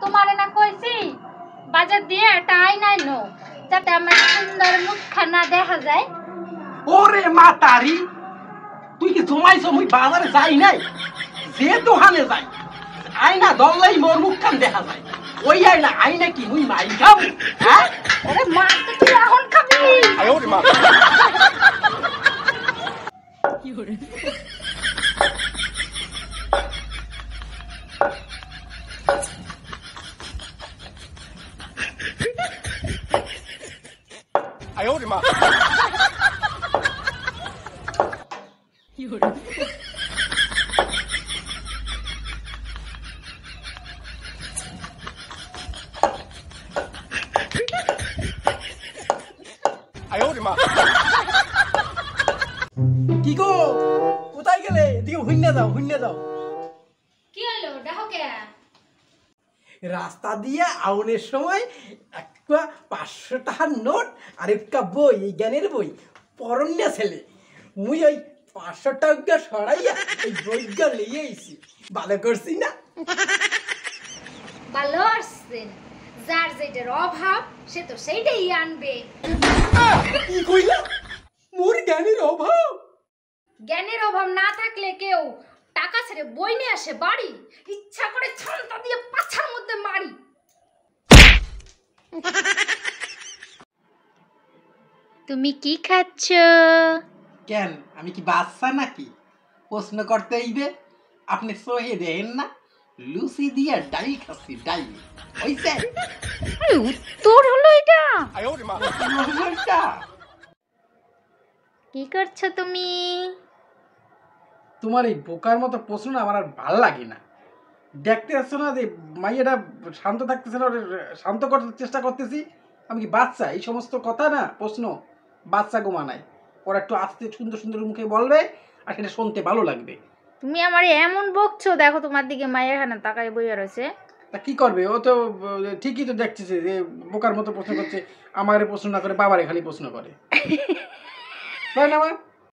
তোমারে না কইছি বাজার দিয়ে একটা আয়না নো যাতে আমার সুন্দর মুখখানা দেখা যায়। ওরে মাতারি, তুই কি জমাইছ মুই বাজারে যাই নাই? যে দোকানে যাই আয়না ধরলেই মোর মুখখান দেখা যায়। ওই আয়না কি মুই মাই খাবো? হ্যাঁ, ওরে মা তো তুই এখন খাবি। ওরে মা, কি করে ওরে মা, কি করে কি গো কোথায় গেলে? এদিকে হুইন্না যাও, হুইন্না যাও। কি হলো দেখো কে? রাস্তা দিয়ে আউনের সময় একটা 500 টাকার নোট আর একটা বই, এই জ্ঞানের বই পরন্যা ছেলে। মুই ওই 500 টাকা সরাইয়া এই বইটা লিয়ে আইছি। ভালো করছি না? ভালো আসছেন। যার যেটার অভাব সে তো সেইটাই আনবে। কি কইলা? মোর জ্ঞানের অভাব? জ্ঞানের অভাব না থাকলে কেউ টাকা ছেড়ে বই নিয়ে আসে বাড়ি? ইচ্ছা করে ছান্তা দিয়ে পাছার মধ্যে মারি। তুমি কি খাচ্ছ? কেন, আমি কি বাচ্চা নাকি প্রশ্ন করতে হইবে? আপনি সহে দেন না, লুচি দিয়ে ডাই খাচ্ছি, ডাই। হইছে? উত্তর হলো এটা? কি করছো তুমি? তোমার এই বোকার মতো প্রশ্ন না আমার আর ভালো লাগে না। দেখতে আসছো না যে মাইয়াটা শান্ত থাকতেছে না, শান্ত করতে চেষ্টা করতেছি। আমি কি বাচ্চা? এই সমস্ত কথা না, প্রশ্ন বাচ্চা গোমানায়। ওরা একটু আস্তে সুন্দর সুন্দর মুখে বলবে আর সেটা শুনতে ভালো লাগবে। তুমি আমারে এমন বকছো, দেখো তোমার দিকে মায়ের খানা তাকায় বইয়া রয়েছে। তা কি করবে? ও তো ঠিকই তো দেখতেছে যে বোকার মতো প্রশ্ন করছে। আমারে প্রশ্ন না করে বাবারে খালি প্রশ্ন করে, তাই না মা?